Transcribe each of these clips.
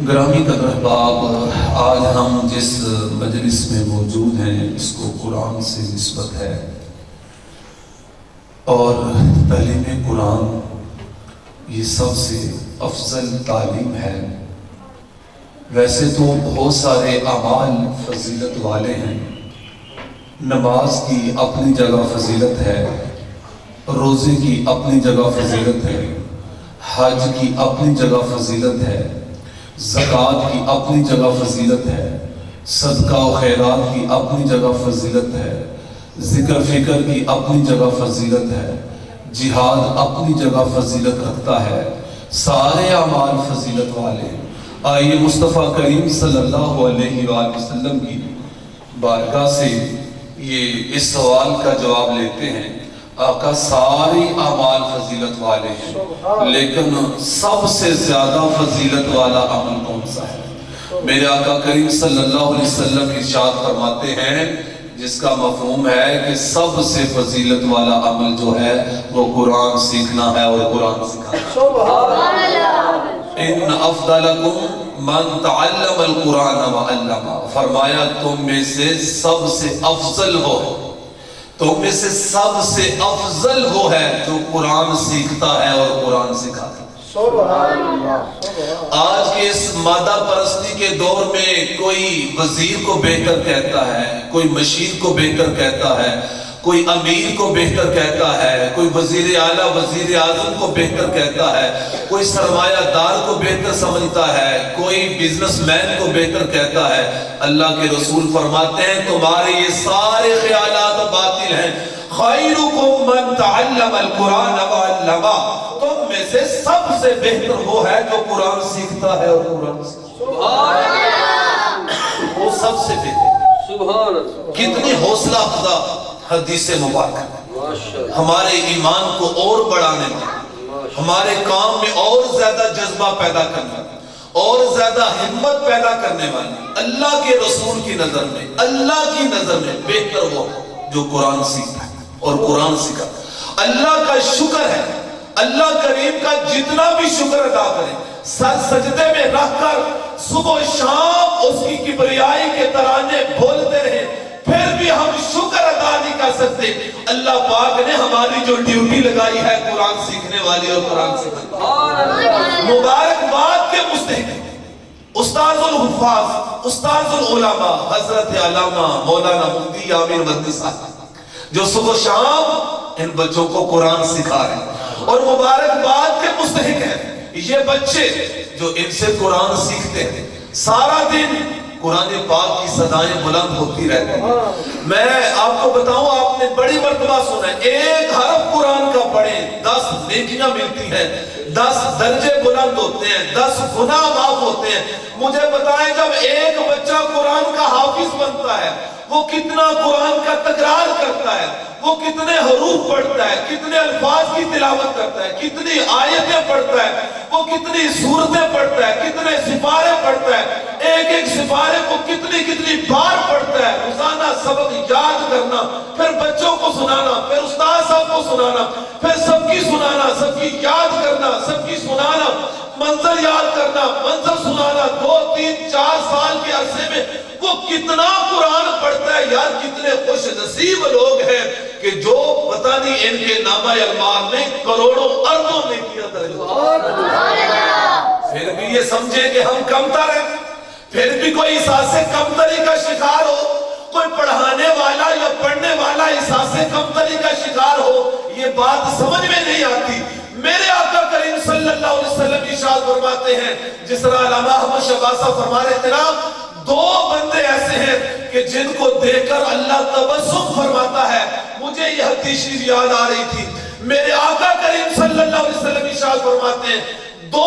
گرامی قدر احباب، آج ہم جس مجلس میں موجود ہیں اس کو قرآن سے نسبت ہے، اور تعلیم قرآن یہ سب سے افضل تعلیم ہے۔ ویسے تو بہت سارے اعمال فضیلت والے ہیں، نماز کی اپنی جگہ فضیلت ہے، روزے کی اپنی جگہ فضیلت ہے، حج کی اپنی جگہ فضیلت ہے، زکوٰۃ کی اپنی جگہ فضیلت ہے، صدقہ و خیرات کی اپنی جگہ فضیلت ہے، ذکر فکر کی اپنی جگہ فضیلت ہے، جہاد اپنی جگہ فضیلت رکھتا ہے، سارے اعمال فضیلت والے ہیں۔ آئیے مصطفیٰ کریم صلی اللہ علیہ وآلہ وسلم کی بارگاہ سے یہ اس سوال کا جواب لیتے ہیں۔ آقا ساری اعمال فضیلت والے ہیں، لیکن سب سے زیادہ فضیلت والا عمل کون سا ہے؟ میرے آقا کریم صلی اللہ علیہ وسلم ارشاد فرماتے ہیں، جس کا مفہوم ہے کہ سب سے فضیلت والا عمل جو ہے وہ قرآن سیکھنا ہے اور قرآن سکھانا ہے۔ ان افضلکم من تعلم القرآن وعلمہ، فرمایا تم میں سے سب سے افضل ہو، تم میں سے سب سے افضل وہ ہے جو قرآن سیکھتا ہے اور قرآن سکھاتا ہے۔ آج کے اس مادہ پرستی کے دور میں کوئی وزیر کو بہتر کہتا ہے، کوئی مشیر کو بہتر کہتا ہے، کوئی امیر کو بہتر کہتا ہے، کوئی وزیر اعلیٰ وزیر اعظم کو بہتر کہتا ہے، کوئی سرمایہ دار کو بہتر سمجھتا ہے، کوئی بزنس مین کو بہتر کہتا ہے۔ اللہ کے رسول فرماتے ہیں تمہارے یہ سارے خیالات باطل ہیں۔ خیرکم من تعلم القرآن وعلمہ، تم میں سے سب سے بہتر وہ ہے جو قرآن سیکھتا ہے اور قرآن سکھاتا ہے۔ وہ سب سے بہتر۔ کتنی حوصلہ افزا حدیث مبارکہ، ہمارے ایمان کو اور بڑھانے میں، ہمارے کام میں اور زیادہ جذبہ پیدا کرنے میں، اور زیادہ ہمت پیدا کرنے والی اللہ کے رسول کی نظر میں، اللہ کی نظر میں بہتر وہ جو قرآن سیکھتا ہے اور قرآن سکھاتا ہے۔ اللہ کا شکر ہے، اللہ کریم کا جتنا بھی شکر ادا کریں، سر سجدے میں رکھ کر صبح و شام اس کی کبریائی کے ترانے بولتے رہیں، پھر بھی ہم شکر ادا نہیں کر سکتے۔ اللہ پاک نے ہماری جو ڈیوٹی لگائی ہے قرآن سیکھنے والی اور قرآن سکھانے، مبارکباد کے مستحق استاذ الحفاظ، استاذ العلماء حضرت علامہ مولانا مفتی عامر مدنی صاحب، جو صبح و شام ان بچوں کو قرآن سکھا رہے ہیں اور مبارکباد کے مستحق ہیں یہ بچے جو ان سے قرآن سیکھتے ہیں۔ سارا دن قرآن پاک کی صدائیں بلند ہوتی رہتی ہیں۔ میں آپ کو بتاؤں، آپ نے بڑی مرتبہ سنا ہے، ایک حرف قرآن کا پڑھیں 10 نیکیاں ملتی ہیں، 10 درجے بلند ہوتے ہیں، 10 گناہ معاف ہوتے ہیں۔ مجھے بتائیں جب ایک بچہ قرآن کا حافظ بنتا ہے، وہ کتنا قرآن کا تکرار کرتا ہے، وہ کتنے حروف پڑھتا ہے، کتنے الفاظ کی تلاوت کرتا ہے، کتنی آیتیں پڑھتا ہے، وہ کتنی سورتیں پڑھتا ہے، کتنے سپارے پڑھتا ہے، ایک ایک سپارے کو کتنی بار پڑھتا ہے۔ روزانہ سبق یاد کرنا، پھر بچوں کو سنانا، پھر استاد صاحب کو سنانا، پھر سب کی سنانا، سب کی یاد کرنا، سب کی سنانا، منظر یاد کرنا، منظر سنانا، 2 3 4 سال کے عرصے میں وہ کتنا قرآن پڑھتا ہے۔ یار کتنے خوش نصیب لوگ ہیں کہ جو پتہ نہیں ان کے نامہ اعمال میں کروڑوں اربوں نے کیا درج۔ پھر بھی یہ سمجھے کہ ہم کمتر ہیں، پھر بھی کوئی احساس کمتری کا شکار ہو، کوئی پڑھانے والا یا پڑھنے والا احساس کمتری کا شکار ہو، یہ بات سمجھ میں نہیں آتی۔ میرے آقا کریم صلی اللہ علیہ وسلم ارشاد فرماتے ہیں، جس طرح علامہ احمد شہباز صاحب فرما رہے تھے نا، 2 بندے ایسے ہیں کہ جن کو دیکھ کر اللہ تبسم فرماتا ہے۔ مجھے یہ حدیث شریف یاد آ رہی تھی، میرے آقا کریم صلی اللہ علیہ وسلم ارشاد فرماتے ہیں 2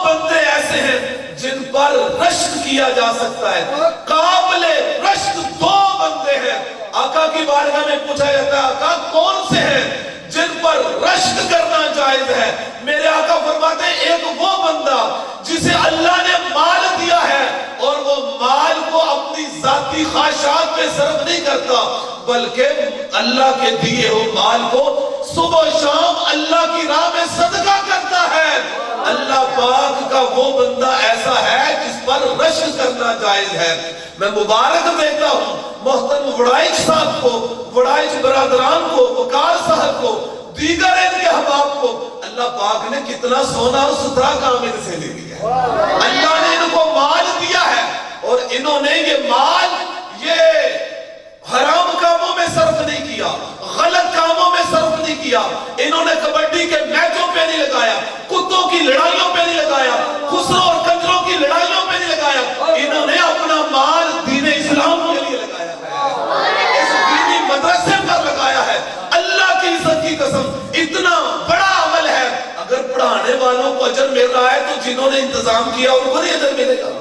بندے ایسے ہیں جن پر رشک کیا جا سکتا ہے، قابل رشک 2 بندے ہیں۔ آقا کی بارگاہ میں پوچھا جاتا ہے آقا کون سے ہیں جن پر رشک کرنا جائز ہے؟ میرے آقا فرماتے ہیں ایک وہ بندہ جسے اللہ نے مال دیا ہے اور وہ مال کو اپنی ذاتی خواہشات میں صرف نہیں کرتا، بلکہ اللہ کے دیے ہوئے مال کو صبح و شام اللہ کی راہ میں صدقہ کرتا ہے۔ اللہ پاک کا وہ بندہ ایسا ہے جس پر رشک کرنا جائز ہے۔ میں مبارک دیتا ہوں محترم وڑائچ صاحب کو، وڑائچ برادران کو، وقار صاحب کو، دیگر ان کے احباب کو۔ اللہ پاک نے کتنا سونا اور ستھرا کام ان سے لے لیا ہے۔ اللہ نے ان کو مال دیا ہے اور انہوں نے یہ مال حرام کاموں میں صرف نہیں کیا، غلط کاموں میں صرف نہیں کیا۔ انہوں نے کبڈی کے میچوں پہ نہیں لگایا، کتوں کی لڑائیوں پہ نہیں لگایا، خسروں اور کنجروں کی لڑائیوں پہ نہیں لگایا۔ انہوں نے اپنا مال دین اسلام کے لیے لگایا ہے، اس دینی مدرسے پر لگایا ہے۔ اللہ کی عزت کی قسم اتنا بڑا عمل ہے، اگر پڑھانے والوں کو اجر مل رہا ہے تو جنہوں نے انتظام کیا ان کو نہیں اجر ملے گا؟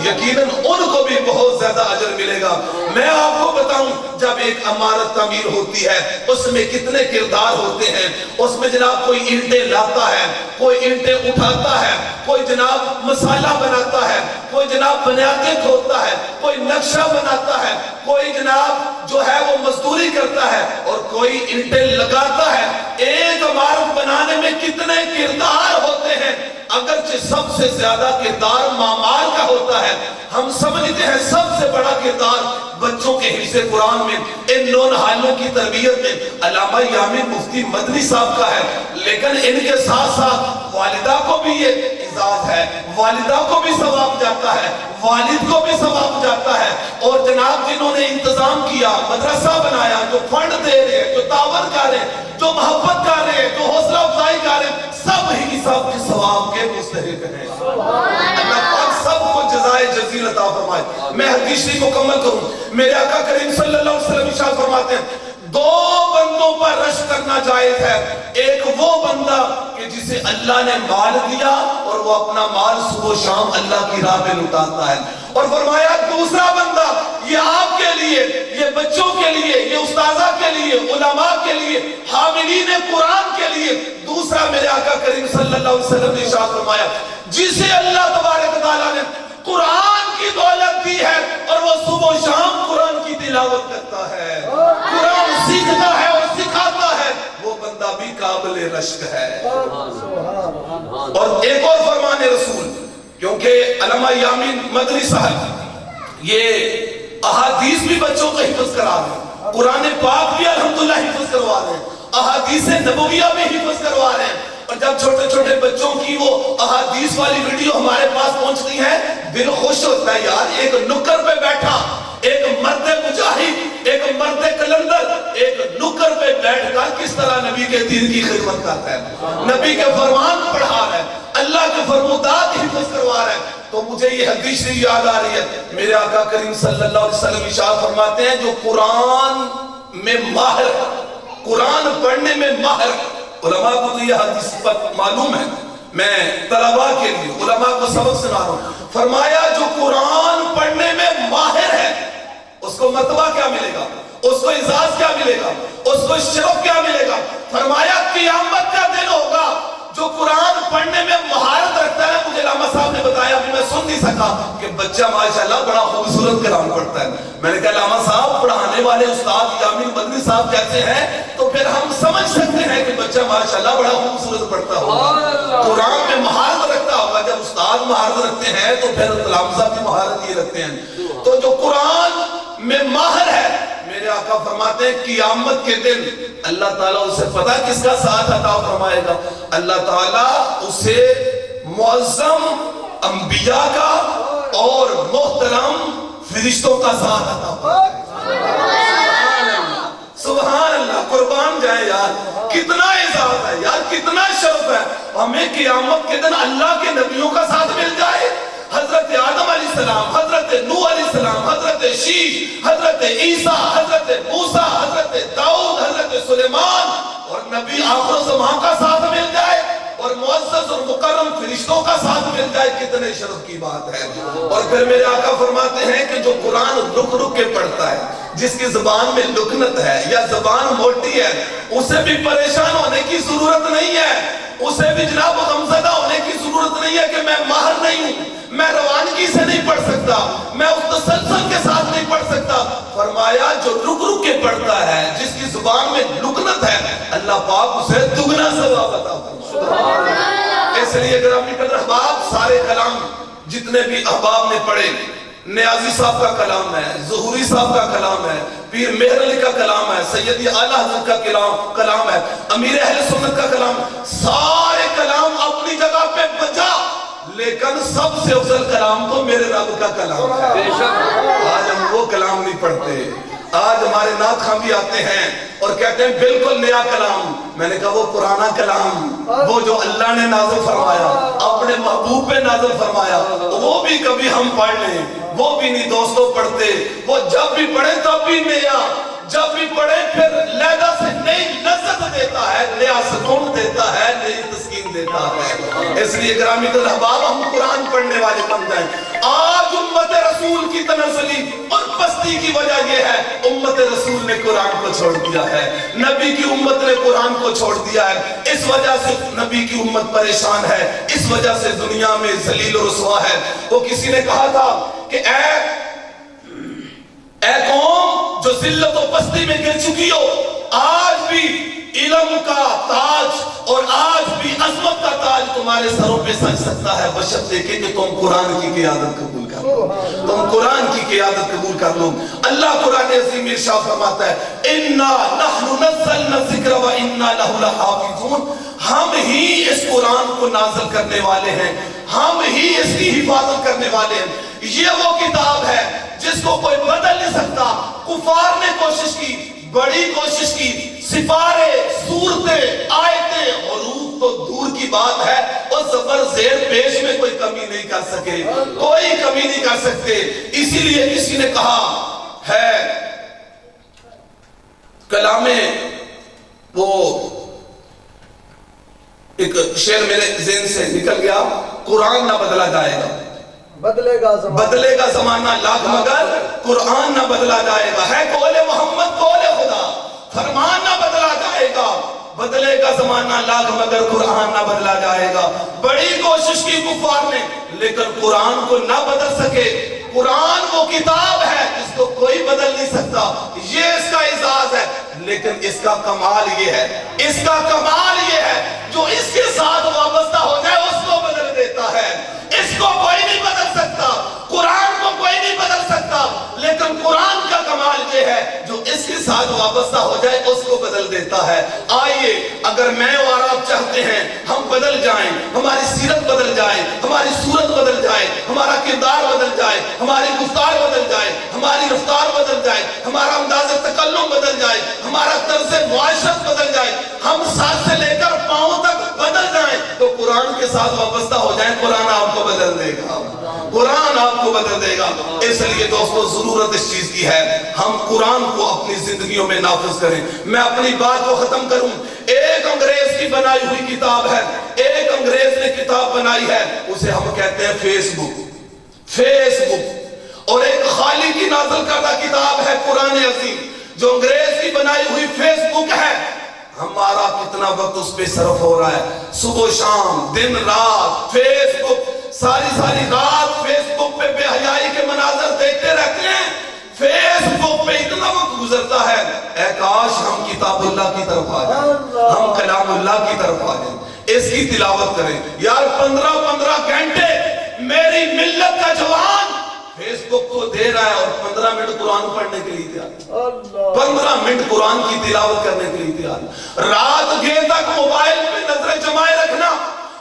یقیناً ان کو بھی بہت زیادہ اجر ملے گا۔ میں آپ کو بتاؤں جب ایک عمارت تعمیر ہوتی ہے اس میں کتنے کردار ہوتے ہیں۔ اس میں جناب کوئی اینٹیں لاتا ہے، کوئی اینٹیں اٹھاتا ہے، کوئی جناب مسالہ بناتا ہے، کوئی جناب بنیادیں کھودتا ہے، کوئی نقشہ بناتا ہے، کوئی جناب جو ہے وہ مزدوری کرتا ہے اور کوئی اینٹیں لگاتا ہے۔ ایک عمارت بنانے میں کتنے کردار ہوتے ہیں، اگرچہ سب سے زیادہ کردار معمار کا ہوتا ہے۔ ہم سمجھتے ہیں سب سے بڑا کردار بچوں کے حفظ قرآن میں، ان نونہالوں کی تربیت میں علامہ یامین مفتی مدنی صاحب کا ہے، لیکن ان کے ساتھ ساتھ والدہ کو بھی یہ اعزاز ہے، والدہ کو بھی ثواب جاتا ہے، والد کو بھی ثواب جاتا ہے۔ اور جناب جنہوں نے انتظام کیا، مدرسہ بنایا، جو فنڈ دے رہے ہیں، جو تعاون کر رہے ہیں، جو محبت کر رہے ہیں، جو حوصلہ افزائی کر رہے ہیں، سب ہی سب کے ثواب کے مستحق ہیں۔ اللہ پاک سب کو جزائے جزیل عطا فرمائے۔ میں حدیث شریف مکمل کروں، میرے آقا کریم صلی اللہ علیہ وسلم ارشاد فرماتے ہیں دو بندوں پر رشک کرنا جائز ہے۔ ایک وہ بندہ کہ جسے اللہ نے مال دیا اور وہ اپنا مال صبح و شام اللہ کی راہ میں لٹاتا ہے، اور فرمایا دوسرا بندہ، یہ آپ کے لیے، یہ بچوں کے لیے، یہ استاذہ کے لیے، علماء کے لیے، حاملین قرآن کے لیے۔ دوسرا میرے آقا کریم صلی اللہ علیہ وسلم نے ارشاد فرمایا جسے اللہ تبارک تعالیٰ نے قرآن کی دولت دی ہے اور وہ صبح و شام قرآن کی تلاوت کرتا ہے، قرآن سیکھتا ہے اور سکھاتا ہے، وہ بندہ بھی قابل رشک ہے۔ اور ایک اور فرمان رسول، کیونکہ علامہ یامین مدنی صاحب یہ احادیث بھی بچوں کو حفظ کرا رہے ہیں، قرآن پاک بھی الحمدللہ حفظ کروا رہے ہیں، احادیث نبویہ بھی حفظ کروا رہے ہیں۔ اور جب چھوٹے چھوٹے بچوں کی وہ احادیث والی ویڈیو ہمارے پاس پہنچتی ہے، دل خوش ہوتا ہے، یار ایک نکر پہ بیٹھا ایک مرد مجاہد، ایک مرد کلندر ایک نکر پہ بیٹھ کر کس طرح نبی کے دین کی خدمت کرتا ہے، نبی کے فرمان پڑھا رہا ہے، اللہ کے فرمودات حفظ کروا رہا ہے۔ تو مجھے یہ حدیث شریف یاد آ رہی ہے، میرے آقا کریم صلی اللہ علیہ وسلم ارشاد فرماتے ہیں جو قرآن میں ماہر، قرآن پڑھنے میں ماہر، علماء کو تو یہ حدیث پر معلوم ہے، میں طلباء کے لیے علماء کو سبق سنا رہا ہوں، فرمایا جو قرآن پڑھنے میں ماہر ہے اس کو مرتبہ کیا ملے گا، اس کو اعزاز کیا ملے گا، اس کو شرف کیا ملے گا؟ فرمایا قیامت کا دن ہوگا جو قرآن پڑھنے میں مہارت رکھتا ہے۔ مجھے علامہ صاحب نے بتایا، ابھی میں سن نہیں سکا کہ بچہ ماشاءاللہ بڑا خوبصورت کلام پڑھتا ہے۔ میں نے کہا علامہ صاحب پڑھانے والے استاد یامین مدنی صاحب کہتے ہیں تو پھر ہم سمجھ سکتے ہیں کہ بچہ ماشاءاللہ بڑا خوبصورت پڑھتا ہوگا، قرآن میں مہارت رکھتا ہوگا۔ جب استاد مہارت رکھتے ہیں تو پھر علامہ صاحب بھی مہارت یہ رکھتے ہیں۔ تو جو قرآن میں ماہر ہے، میرے آقا فرماتے ہیں قیامت کے دن اللہ تعالیٰ اسے پتہ کس کا ساتھ عطا فرمائے گا؟ اللہ تعالیٰ اسے معظم انبیاء کا اور محترم فرشتوں کا ساتھ عطا فرمائے گا۔ سبحان اللہ، قربان جائے یار، کتنا اعزاز ہے یار، کتنا شرف ہے۔ ہمیں قیامت کے دن اللہ کے نبیوں کا ساتھ مل جائے، حضرت آدم علیہ السلام، حضرت نوح علیہ السلام، حضرت شیش، حضرت عیسیٰ، حضرت موسیٰ، حضرت داؤد، حضرت سلیمان اور نبی آخر زمان کا ساتھ مل جائے اور معزز اور مکرم فرشتوں کا ساتھ مل جائے، کتنے شرف کی بات ہے۔ اور پھر میرے آقا فرماتے ہیں کہ جو قرآن رک رک کے پڑھتا ہے، جس کی زبان میں لکنت ہے یا زبان موٹی ہے، اسے بھی پریشان ہونے کی ضرورت نہیں ہے، اسے بھی جناب غمزدہ ہونے کی ضرورت نہیں ہے کہ میں ماہر نہیں ہوں، میں روانگی سے نہیں پڑھ سکتا، میں اس تسلسل کے ساتھ نہیں پڑھ سکتا۔ فرمایا جو رک رک کے پڑھتا ہے، جس کی زبان میں لکنت ہے، اللہ پاک اسے دگنا ثواب عطا فرمائے۔ اس اس لیے گرامی قدر احباب سارے کلام جتنے بھی احباب نے پڑھے، نیازی صاحب کا کلام ہے، ظہوری صاحب کا کلام ہے، پیر مہر علی کا کلام ہے، سیدی اعلیٰ حضرت کا کلام ہے، امیر اہل سنت کا کلام، سارے کلام اپنی جگہ پہ بجا، لیکن سب سے افضل کلام تو میرے رب کا کلام ہے۔ آج ہم وہ کلام نہیں پڑھتے۔ آج ہمارے نعت خواں بھی آتے ہیں اور کہتے ہیں بالکل نیا کلام۔ میں نے کہا وہ پرانا کلام، وہ جو اللہ نے نازل فرمایا، اپنے محبوب پہ نازل فرمایا، وہ بھی کبھی ہم پڑھ لیں، وہ بھی نہیں دوستوں پڑھتے۔ وہ جب بھی پڑھیں تب بھی نیا، جب بھی پڑھیں پھر لیدہ سے نئی لذت دیتا ہے، نیا سکون دیتا ہے، نئی تسکین دیتا ہے۔ اس لیے گرامی احباب ہم قرآن پڑھنے والے بن جائیں۔ آج امت رسول کی تنزلی اور پستی کی وجہ یہ ہے، امت رسول نے قرآن کو چھوڑ دیا ہے، نبی کی امت نے قرآن کو چھوڑ دیا ہے۔ اس وجہ سے نبی کی امت پریشان ہے، اس وجہ سے دنیا میں ذلیل و رسوا ہے۔ وہ کسی نے کہا تھا کہ اے قوم جو ذلت و پستی میں گر چکی ہو، آج بھی علم کا تاج اور آج بھی عظمت کا تاج تمہارے سروں پہ سج سکتا ہے، بشرط دیکھیں کہ تم قرآن کی قیادت قبول کر لو، تم قرآن کی قیادت قبول کر لو۔ اللہ قرآن عظیم ارشاد فرماتا ہے اِنَّا نَحْنُ نَزَّلْنَا الذِّكْرَ وَإِنَّا لَهُ لَحَافِظُونَ، ہم ہی اس قرآن کو نازل کرنے والے ہیں، ہم ہی اس کی حفاظت کرنے والے ہیں۔ یہ وہ کتاب ہے جس کو کوئی بدل نہیں سکتا۔ کفار نے کوشش کی، بڑی کوشش کی، سپارے، صورتیں، آیتیں، حروف تو دور کی بات ہے، اور زبر زیر پیش میں کوئی کمی نہیں کر سکے، کوئی کمی نہیں کر سکتے۔ اسی لیے کسی نے کہا ہے کلام، وہ ایک شعر میرے ذہن سے نکل گیا، قرآن نہ بدلا جائے گا، بدلے گا زمانہ لاکھ مگر قرآن نہ بدلا جائے گا، ہے قول محمد قول خدا، فرمان نہ بدلا جائے گا، بدلے گا زمانہ لاکھ مگر قرآن نہ بدلا جائے گا۔ بڑی کوشش کی کفار نے، لیکن قرآن کو نہ بدل سکے۔ قرآن وہ کتاب ہے جس کو کوئی بدل نہیں سکتا، یہ اس کا اعزاز ہے۔ لیکن اس کا کمال یہ ہے، اس کا کمال یہ ہے جو اس کے ساتھ وابستہ ہو جائے اس کو بدل دیتا ہے۔ اس کو کوئی نہیں بدل سکتا، قرآن کو کوئی نہیں بدل سکتا، لیکن قرآن کا کمال یہ ہے جو اس کے ساتھ وابستہ ہو جائے اس کو بدل دیتا ہے۔ آئیے اگر میں اور آپ چاہتے ہیں ہم بدل جائیں، ہماری سیرت بدل جائے، ہماری صورت بدل جائے، ہمارا کردار بدل جائے، ہماری گفتار بدل جائے، ہماری رفتار بدل جائے، ہمارا انداز تکلم بدل جائے، ہمارا طرز معاشرت بدل جائے، ہم سر سے لے کر پاؤں تک بدل جائیں، تو قرآن کے ساتھ وابستہ ہو جائیں، قرآن آپ کو بدل دے گا، قرآن آپ کو بدل دے گا۔ اس لیے دوستو ضرورت اس چیز کی ہے ہم قرآن کو اپنی زندگیوں میں نافذ کریں۔ میں اپنی بات کو ختم کروں۔ ایک انگریز کی بنائی ہوئی کتاب ہے، ایک انگریز نے کتاب بنائی ہے، اسے ہم کہتے ہیں فیس بک، اور ایک خالی کی نازل کردہ کتاب ہے قرآن عظیم، جو انگریز کی بنائی ہوئی فیس بک ہے۔ ہمارا کتنا وقت اس پہ صرف ہو رہا ہے، صبح و شام، دن رات، فیس بک، ساری رات فیس بک پہ بے حیائی کے مناظر دیکھتے رہتے ہیں، فیس بک پہ اتنا وقت گزرتا ہے۔ اے کاش ہم کتاب اللہ کی طرف آ جائیں، ہم کلام اللہ کی طرف آ جائیں، اس کی تلاوت کریں۔ یار 15 گھنٹے میری ملت کا جوان فیس بک کو دے رہا ہے اور 15 منٹ قرآن پڑھنے کے لیے تیار، 15 منٹ قرآن کی تلاوت کرنے کے لیے تیار، رات دیر تک موبائل پہ نظریں جمائے رکھنا،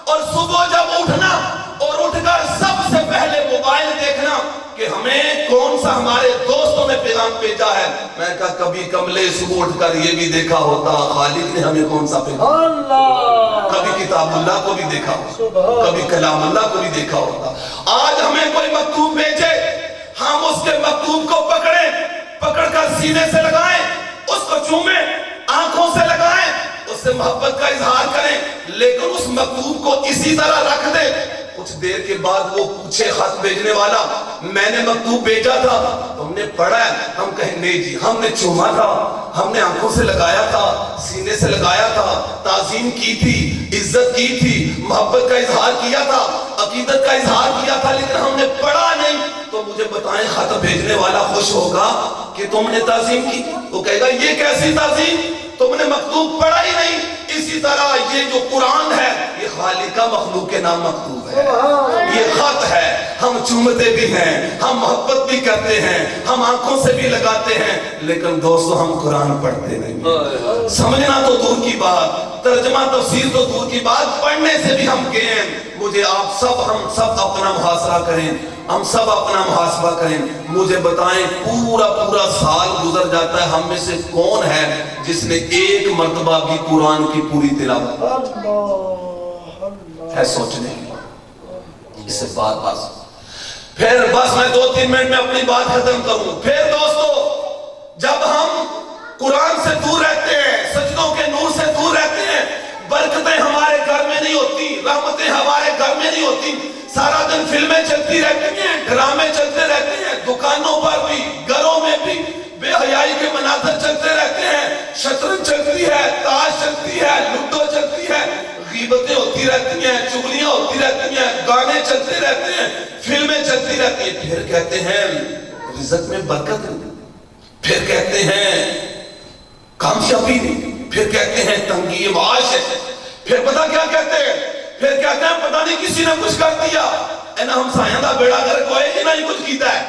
اور صبح جب اٹھنا اور اٹھ کر سب سے پہلے موبائل دیکھنا کہ ہمیں کون سا ہمارے دوستوں نے پیغام بھیجا ہے۔ میں کہا کبھی کملے صبح اٹھ کر یہ بھی دیکھا ہوتا خالق نے ہمیں کون سا پیغام، کبھی کتاب اللہ کو بھی دیکھا ہوتا، کبھی کلام اللہ کو بھی دیکھا ہوتا۔ آج ہمیں کوئی مکتوب بھیجے، ہم اس کے مکتوب کو پکڑ کر سینے سے لگائیں، اس کو چومیں، آنکھوں سے لگائیں، اس سے محبت کا اظہار کریں، لیکن اس مکتوب کو اسی طرح رکھ دیں۔ کچھ دیر کے بعد وہ پوچھے خط بھیجنے والا میں نے مکتوب بھیجا تھا، تم نے پڑھا ہے؟ ہم کہیں نہیں جی، ہم نے چوما تھا، ہم نے آنکھوں سے لگایا تھا، سینے سے لگایا تھا، تعظیم کی تھی، عزت کی تھی، محبت کا اظہار کیا تھا، عقیدت کا اظہار کیا تھا، لیکن ہم نے پڑھا نہیں۔ تو مجھے بتائیں خط بھیجنے والا خوش ہوگا کہ تم نے تعظیم کی؟ وہ کہے گا یہ کیسی تعظیم، تم نے مکتوب پڑھا ہی نہیں۔ اسی طرح یہ جو قرآن ہے یہ خالق کا مخلوق کے نام مکتوب ہے، یہ خط ہے. ہم چومتے بھی ہیں، ہم محبت بھی کرتے ہیں، ہم آنکھوں سے بھی لگاتے ہیں، لیکن دوستو ہم قرآن پڑھتے نہیں. سمجھنا تو دور کی بات، ترجمہ تفسیر تو دور کی بات، پڑھنے سے بھی ہم گئے ہیں. مجھے آپ سب، ہم سب اپنا محاصرہ کریں، ہم سب اپنا محاسبہ کریں. مجھے بتائیں پورا سال گزر جاتا ہے، ہم میں سے کون ہے جس نے ایک مرتبہ بھی قرآن کی پوری تلاوت ہے؟ سوچنے کی اس سے بات پھر بس میں 2-3 منٹ میں اپنی بات ختم کروں. پھر دوستو جب ہم قرآن سے دور رہتے ہیں، سجدوں کے نور سے دور رہتے ہیں، برکتیں ہمارے گھر میں نہیں ہوتی، رحمتیں ہمارے گھر میں نہیں ہوتی. سارا دن فلمیں چلتی رہتی ہیں، ڈرامے چلتے رہتے ہیں، دکانوں پر بھی، گھروں میں بھی بے حیائی کے مناظر چلتے رہتے ہیں، شطرنج چلتی ہے، تاش چلتی ہے، لوڈو چلتی ہے، غیبتیں ہوتی رہتی ہیں، چغلیاں ہوتی رہتی ہیں، گانے چلتے رہتے ہیں، فلمیں چلتی رہتی ہیں. پھر کہتے ہیں رزق میں برکت نہیں، پھر کہتے ہیں کامیابی نہیں، پھر کہتے ہیں تنگی معاش ہے. پھر پتہ کیا کہتے ہیں؟ پھر کہتے ہیں پتہ نہیں کسی نے کچھ کر دیا. اینا ہمسایاں دا بیڑا گھر کوئی ہی نہیں کچھ کیتا ہے،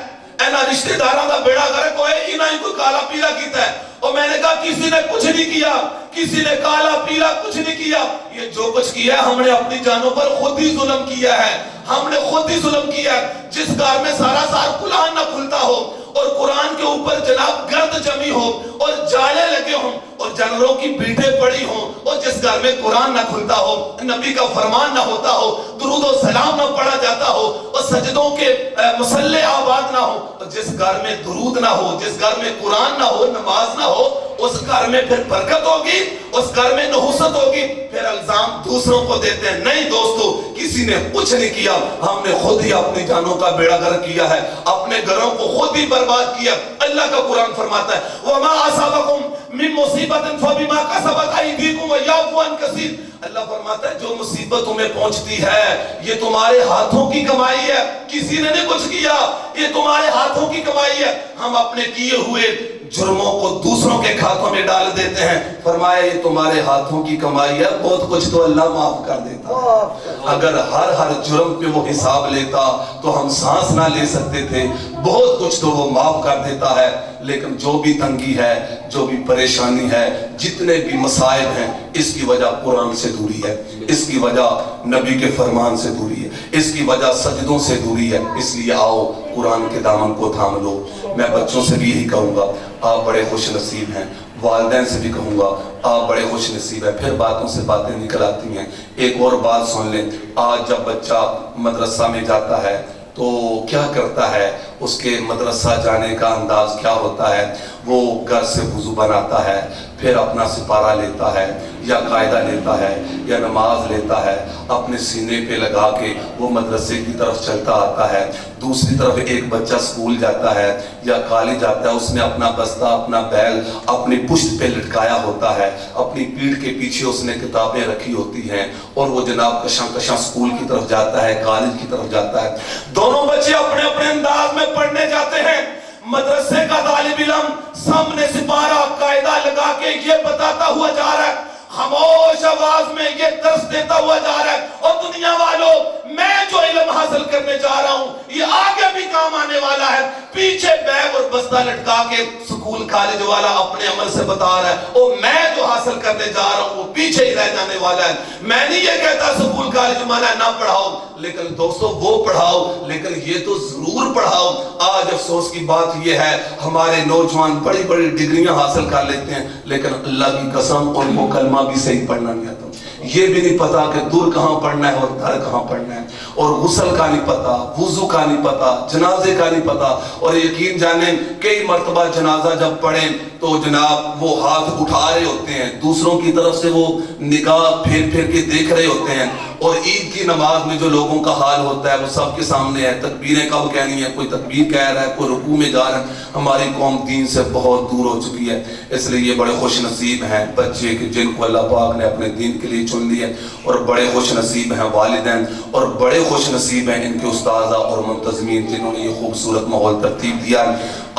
اینا رشتہ داراں دا بیڑا گھر کوئی ہی نہیں کوئی کالا پیلا کیتا ہے. اور میں نے کہا کسی نے کچھ نہیں کیا، کسی نے کالا پیلا کچھ نہیں کیا. یہ جو کچھ کیا ہے ہم نے اپنی جانوں پر خود ہی ظلم کیا ہے، ہم نے خود ہی ظلم کیا ہے. جس گھر میں سارا قرآن نہ کھلتا ہو اور قرآن کے اوپر جناب گرد جمی ہو اور جالے لگے ہوں اور جانوروں کی بیٹیں پڑی ہوں، اور جس گھر میں قرآن نہ کھلتا ہو، نبی کا فرمان نہ ہوتا ہو، درود و سلام نہ پڑھا جاتا ہو اور سجدوں کے مصلے آباد نہ ہو، اور جس گھر میں درود نہ ہو، جس گھر میں قرآن نہ ہو، نماز نہ ہو، اس گھر میں پھر برکت ہوگی، اس گھر میں نحوست ہوگی. پھر الزام دوسروں کو دیتے ہیں. نہیں دوستو، کسی نے کچھ نہیں کیا، ہم نے خود ہی اپنی جانوں کا بیڑا گھر کیا ہے، اپنے گھروں کو خود ہی برباد کیا. اللہ کا قرآن فرماتا ہے وَمَا أَصَابَكُم مِّن مُّصِيبَةٍ فَبِمَا كَسَبَتْ أَيْدِيكُمْ وَيَعْفُو عَن كَثِيرٍ. اللہ فرماتا ہے جو مصیبت تمہیں پہنچتی ہے یہ تمہارے ہاتھوں کی کمائی ہے، کسی نے نہیں کچھ کیا، یہ تمہارے ہاتھوں کی کمائی ہے. ہم اپنے کیے ہوئے جرموں کو دوسروں کے ہاتھوں میں ڈال دیتے ہیں. فرمایا یہ تمہارے ہاتھوں کی کمائی ہے، بہت کچھ تو اللہ معاف کر دیتا ہے. اگر ہر جرم پہ وہ حساب لیتا تو ہم سانس نہ لے سکتے تھے. بہت کچھ تو وہ معاف کر دیتا ہے. لیکن جو بھی تنگی ہے، جو بھی پریشانی ہے، جتنے بھی مسائل ہیں، اس کی وجہ قرآن سے دوری ہے، اس کی وجہ نبی کے فرمان سے دوری ہے، اس کی وجہ سجدوں سے دوری ہے. اس لیے آؤ قرآن کے دامن کو تھام لو. میں بچوں سے بھی یہی کہوں گا، آپ بڑے خوش نصیب ہیں. والدین سے بھی کہوں گا آپ بڑے خوش نصیب ہیں. پھر باتوں سے باتیں نکل آتی ہیں. ایک اور بات سن لیں، آج جب بچہ مدرسہ میں جاتا ہے تو کیا کرتا ہے، اس کے مدرسہ جانے کا انداز کیا ہوتا ہے؟ وہ گھر سے وضو بناتا ہے، پھر اپنا سپارہ لیتا ہے یا قاعدہ لیتا ہے یا نماز لیتا ہے، اپنے سینے پہ لگا کے وہ مدرسے کی طرف چلتا آتا ہے. دوسری طرف ایک بچہ سکول جاتا ہے یا کالج جاتا ہے، اس نے اپنا بستہ، اپنا بیگ اپنی پشت پہ لٹکایا ہوتا ہے، اپنی پیٹھ کے پیچھے اس نے کتابیں رکھی ہوتی ہیں اور وہ جناب کشاں کشاں سکول کی طرف جاتا ہے، کالج کی طرف جاتا ہے. دونوں بچے اپنے اپنے انداز میں پڑھنے جاتے ہیں. مدرسے کا طالب علم سامنے سپارہ قاعدہ لگا کے یہ بتاتا ہوا جا رہا ہے، خاموش آواز میں یہ درس دیتا ہوا جا رہا ہے، اور دنیا والوں میں جو علم حاصل کرنے جا رہا ہوں یہ آگے بھی کام آنے والا ہے. پیچھے بیگ اور بستہ لٹکا کے سکول کالج والا اپنے عمل سے بتا رہا ہے، اور میں جو حاصل کرنے جا رہا ہوں وہ پیچھے ہی رہ جانے والا ہے. میں نہیں یہ کہتا سکول کالج مانا نہ پڑھاؤ، لیکن دوستو وہ پڑھاؤ، لیکن یہ تو ضرور پڑھاؤ. آج افسوس کی بات یہ ہے ہمارے نوجوان بڑی بڑی ڈگریاں حاصل کر لیتے ہیں، لیکن اللہ کی قسم ان کو کلمہ بھی صحیح پڑھنا نہیں آتا. یہ بھی نہیں پتا کہ دور کہاں پڑھنا ہے اور گھر کہاں پڑھنا ہے، اور غسل کا نہیں پتا، وضو کا نہیں پتا، جنازے کا نہیں پتا. اور یقین جانیں کئی مرتبہ جنازہ جب پڑھیں تو جناب وہ ہاتھ اٹھا رہے ہوتے ہیں، دوسروں کی طرف سے وہ نگاہ پھیر پھیر کے دیکھ رہے ہوتے ہیں. اور عید کی نماز میں جو لوگوں کا حال ہوتا ہے وہ سب کے سامنے ہے. تکبیریں کب کہنی ہے، کوئی تکبیر کہہ رہا ہے، کوئی رکوع میں جا رہا ہے. ہماری قوم دین سے بہت دور ہو چکی ہے. اس لیے یہ بڑے خوش نصیب ہیں بچے کہ جن کو اللہ پاک نے اپنے دین کے لیے چن لیا، اور بڑے خوش نصیب ہیں والدین، اور بڑے خوش نصیب ہیں ان کے استاذہ اور منتظمین جنہوں نے یہ خوبصورت ماحول ترتیب دیا.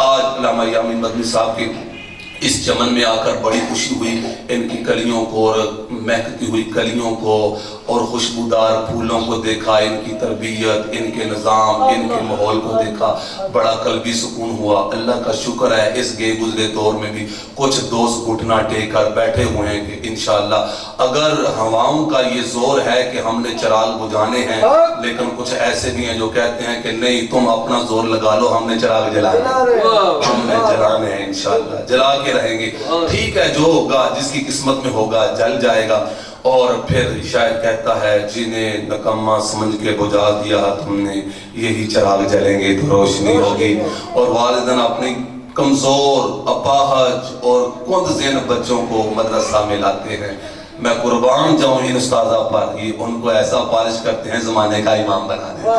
آج علامہ یامین مدنی صاحب کے اس چمن میں آ کر بڑی خوشی ہوئی. ان کی کلیوں کو اور مہکتی ہوئی کلیوں کو اور خوشبودار پھولوں کو دیکھا، ان کی تربیت، ان کے نظام، ان کے ماحول کو دیکھا، بڑا قلبی سکون ہوا۔ اللہ کا شکر ہے اس گئے گزرے دور میں بھی کچھ دوست گھٹنا ٹیک کر بیٹھے ہوئے ہیں کہ انشاءاللہ اگر ہواؤں کا یہ زور ہے کہ ہم نے چراغ بجھانے ہیں، لیکن کچھ ایسے بھی ہیں جو کہتے ہیں کہ نہیں تم اپنا زور لگا لو، ہم نے چراغ جلانے ہیں، ہم نے جلانے ہیں، انشاءاللہ جلا کے رہیں گے۔ ٹھیک ہے، جو ہوگا جس کی قسمت میں ہوگا جل جائے گا۔ اور پھر شاید کہتا ہے جنہیں نکمہ سمجھ کے بجھا دیا تم نے، یہی چراغ جلیں گے تو روشنی ہوگی۔ اور والدین اپنی کمزور، اپاہج اور کند ذہن بچوں کو مدرسہ میں لاتے ہیں۔ میں قربان جاؤں ان استاذہ پر، یہ ان کو ایسا پالش کرتے ہیں زمانے کا امام بنا دیتے ہیں،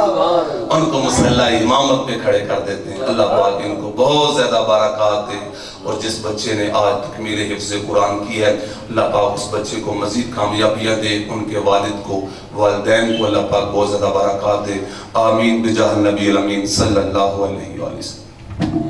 ان کو مسلح امامت پہ کھڑے کر دیتے ہیں۔ اللہ پاک ان کو بہت زیادہ برکات دے۔ اور جس بچے نے آج تکمیل حفظ قرآن کی ہے، اللہ پاک اس بچے کو مزید کامیابیاں دے، ان کے والد کو، والدین کو اللہ پاک بہت زیادہ برکات دے۔ آمین بجاہ النبی الامین صلی اللہ علیہ وسلم۔